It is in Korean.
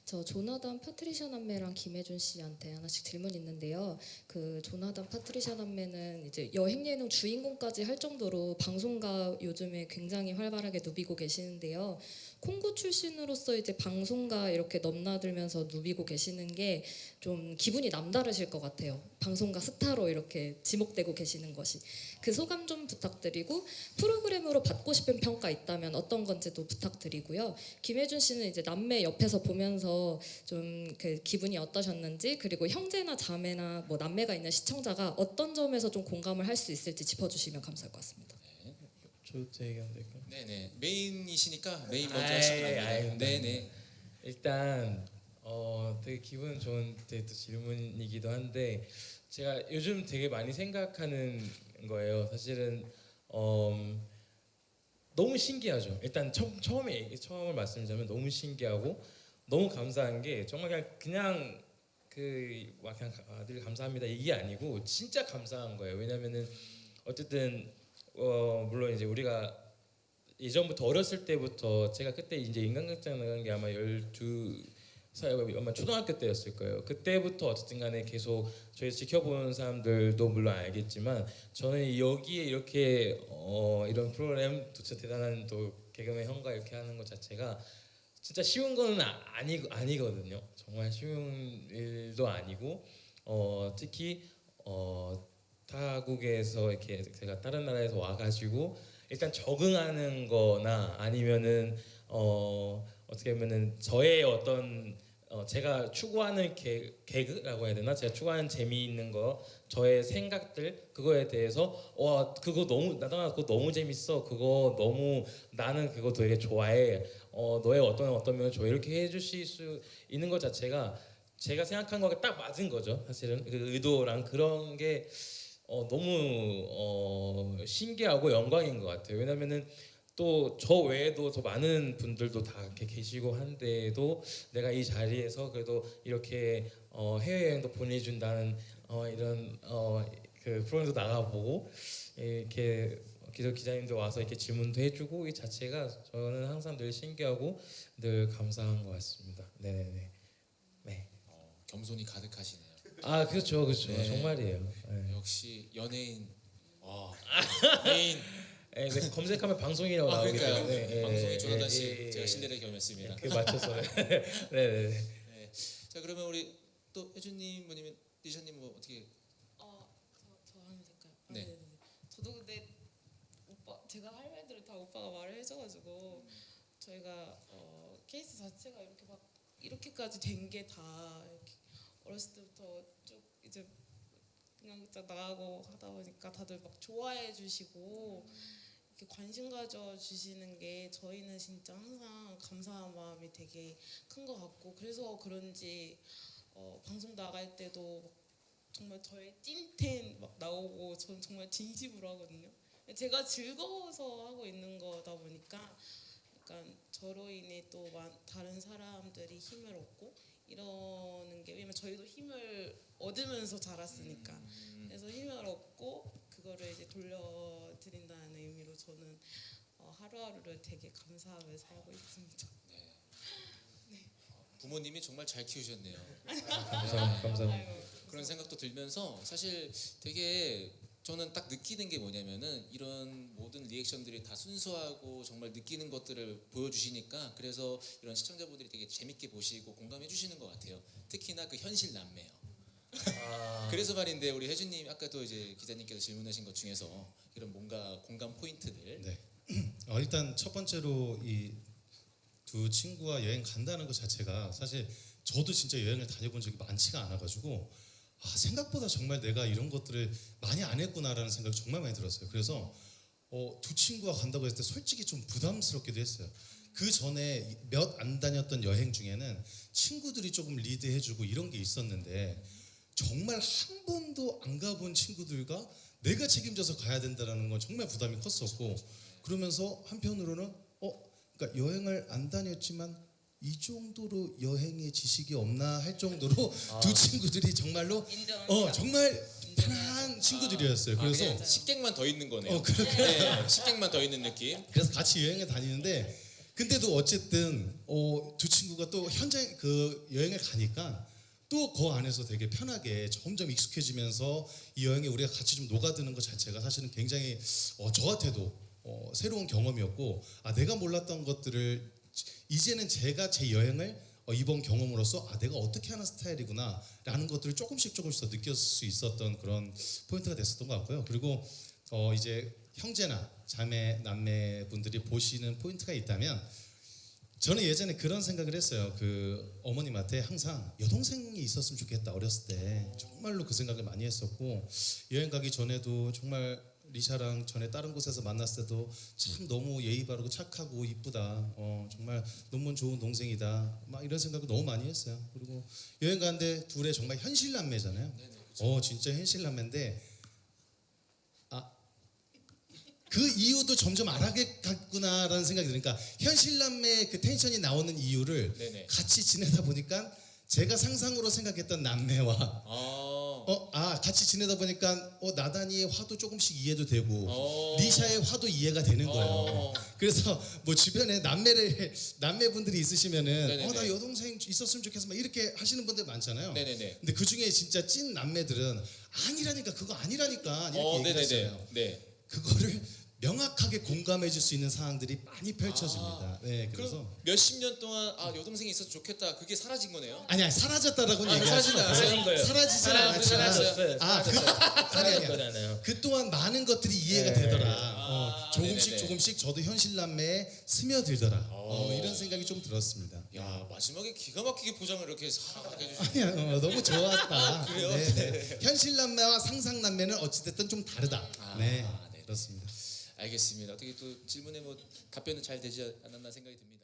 저 조나단 파트리샤 남매랑 김혜준 씨한테 하나씩 질문 있는데요. 그 조나단 파트리샤 남매는 이제 여행 예능 주인공까지 할 정도로 방송가 요즘에 굉장히 활발하게 누비고 계시는데요. 콩고 출신으로서 이제 방송가 이렇게 넘나들면서 누비고 계시는 게 좀 기분이 남다르실 것 같아요. 방송가 스타로 이렇게 지목되고 계시는 것이. 그 소감 좀 부탁드리고 프로그램으로 받고 싶은 평가 있다면 어떤 건지도 부탁드리고요. 김혜준 씨는 이제 남매 옆에서 보면서 좀 그 기분이 어떠셨는지, 그리고 형제나 자매나 뭐 남매가 있는 시청자가 어떤 점에서 좀 공감을 할 수 있을지 짚어주시면 감사할 것 같습니다. 저부터 얘기하면 될까요? 네네, 메인이시니까 메인 먼저 하시면 됩니다. 네네. 일단 되게 기분 좋은 되게 또 질문이기도 한데 제가 요즘 되게 많이 생각하는 거예요. 사실은 너무 신기하죠. 일단 처음을 말씀드리자면 너무 신기하고 너무 감사한 게 정말 그냥 그냥 늘 감사합니다 이게 아니고 진짜 감사한 거예요. 왜냐면은 어쨌든 물론 이제 우리가 예전부터 어렸을 때부터 제가 그때 이제 인간극장 나간 게 아마 12살 아마 초등학교 때였을 거예요. 그때부터 어쨌든 간에 계속 저희 지켜보는 사람들도 물론 알겠지만 저는 여기에 이렇게 이런 프로그램 또 진짜 대단한 또 개그맨 형과 이렇게 하는 것 자체가 진짜 쉬운 건 아니거든요. 정말 쉬운 일도 아니고 특히 타국에서 이렇게 제가 다른 나라에서 와가지고 일단 적응하는 거나 아니면은 어떻게 보면은 저의 어떤 제가 추구하는 개그라고 해야 되나? 제가 추구하는 재미있는 거, 저의 생각들 그거에 대해서 와 그거 너무 나도 그거 너무 재밌어. 그거 너무 나는 그거 되게 좋아해. 너의 어떤 면을 좋아해. 이렇게 해주실 수 있는 것 자체가 제가 생각한 거가 딱 맞은 거죠. 사실은 그 의도랑 그런 게 너무 신기하고 영광인 것 같아요. 왜냐면은 또 저 외에도 더 많은 분들도 다 이렇게 계시고 한데도 내가 이 자리에서 그래도 이렇게 해외여행도 보내준다는 이런 그 프로그램도 나가보고 이렇게 기자님도 와서 이렇게 질문도 해주고 이 자체가 저는 항상 늘 신기하고 늘 감사한 것 같습니다. 네네네. 네. 겸손이 가득하시네요. 아 그렇죠, 그렇죠. 네. 정말이에요. 네. 역시 연예인. 메인. 네, 검색하면 방송이라고 나오기 그러니까요. 때문에 네, 방송이 조나단 씨 예, 제가 신뢰를 겸했습니다. 그 맞춰서 네네네. 네. 자, 그러면 우리 또 혜준님, 뭐냐면 리샤님 뭐 어떻게? 저 하면 될까요? 네. 네네네. 저도 근데 오빠 제가 할 말들을 다 오빠가 말을 해줘가지고 저희가 케이스 자체가 이렇게 막 이렇게까지 된 게 다 어렸을 때부터 쭉 이제 그냥 나가고 하다 보니까 다들 막 좋아해 주시고 이렇게 관심 가져 주시는 게 저희는 진짜 항상 감사한 마음이 되게 큰 것 같고 그래서 그런지 방송 나갈 때도 막 정말 저의 찐텐 막 나오고 저는 정말 진심으로 하거든요. 제가 즐거워서 하고 있는 거다 보니까 약간 저로 인해 또 다른 사람들이 힘을 얻고 이러는 게 왜냐면 저희도 힘을 얻으면서 자랐으니까 그래서 힘을 얻고 그거를 이제 돌려드린다는 의미로 저는 하루하루를 되게 감사하며 살고 있습니다. 부모님이 정말 잘 키우셨네요. 감사합니다. 그런 생각도 들면서 사실 되게 저는 딱 느끼는 게 뭐냐면은 이런 모든 리액션들이 다 순수하고 정말 느끼는 것들을 보여주시니까 그래서 이런 시청자분들이 되게 재밌게 보시고 공감해 주시는 것 같아요. 특히나 그 현실 남매요. 그래서 말인데 우리 혜준님 아까도 이제 기자님께서 질문하신 것 중에서 이런 뭔가 공감 포인트들. 네. 일단 첫 번째로 이 두 친구와 여행 간다는 것 자체가 사실 저도 진짜 여행을 다녀본 적이 많지가 않아가지고 생각보다 정말 내가 이런 것들을 많이 안 했구나라는 생각이 정말 많이 들었어요. 그래서 두 친구가 간다고 했을 때 솔직히 좀 부담스럽기도 했어요. 그 전에 몇 안 다녔던 여행 중에는 친구들이 조금 리드해주고 이런 게 있었는데 정말 한 번도 안 가본 친구들과 내가 책임져서 가야 된다는 건 정말 부담이 컸었고 그러면서 한편으로는 그러니까 여행을 안 다녔지만 이 정도로 여행의 지식이 없나 할 정도로 두 친구들이 정말로 정말 편한 친구들이었어요. 그래서 그냥 식객만 더 있는 거네요. 그렇게 네, 식객만 더 있는 느낌. 그래서 같이 여행을 다니는데 근데도 어쨌든 두 친구가 또 현장 그 여행을 가니까 또 그 안에서 되게 편하게 점점 익숙해지면서 이 여행에 우리가 같이 좀 녹아드는 것 자체가 사실은 굉장히 저한테도 새로운 경험이었고, 아 내가 몰랐던 것들을 이제는 제가 제 여행을 이번 경험으로써 아 내가 어떻게 하는 스타일이구나 라는 것들을 조금씩 더 느낄 수 있었던 그런 포인트가 됐었던 것 같고요. 그리고 이제 형제나 자매 남매 분들이 보시는 포인트가 있다면, 저는 예전에 그런 생각을 했어요. 그 어머님한테 항상 여동생이 있었으면 좋겠다. 어렸을 때 정말로 그 생각을 많이 했었고, 여행 가기 전에도 정말 리샤랑 전에 다른 곳에서 만났을 때도 참 너무 예의 바르고 착하고 이쁘다. 정말 너무 좋은 동생이다. 막 이런 생각을 너무 많이 했어요. 그리고 여행 가는데 둘의 정말 현실 남매잖아요. 진짜 현실 남매인데 그 이유도 점점 알아가겠구나라는 생각이 드니까, 현실 남매의 그 텐션이 나오는 이유를 네네. 같이 지내다 보니까 제가 상상으로 생각했던 남매와 같이 지내다 보니까 나단이의 화도 조금씩 이해도 되고 리샤의 화도 이해가 되는 거예요. 그래서 뭐 주변에 남매분들이 있으시면은 네네네. 나 여동생 있었으면 좋겠어 막 이렇게 하시는 분들 많잖아요. 네네네. 근데 그 중에 진짜 찐 남매들은 아니라니까 그거 아니라니까 이렇게 네네네. 얘기했어요. 네. 그거를 명확하게 공감해 줄 수 있는 상황들이 많이 펼쳐집니다. 네, 그래서 그럼 몇십 년 동안 여동생이 있어서 좋겠다 그게 사라진 거네요? 아니 사라졌다라고는 얘기하지 사라지진 않았어요? 사라진 거예요. 사라지진 않았지만 사라졌어요. 사라진 거잖아요. 그 또한 많은 것들이 이해가 네. 되더라. 조금씩 네네네. 조금씩 저도 현실 남매에 스며들더라. 이런 생각이 좀 들었습니다. 야 마지막에 기가 막히게 포장을 이렇게 싹 해주시고 아니야, 너무 좋았다. 그래요? 네. 현실 남매와 상상 남매는 어찌됐든 좀 다르다. 네, 네. 그렇습니다. 알겠습니다. 어떻게 또 질문에 뭐 답변은 잘 되지 않았나 생각이 듭니다.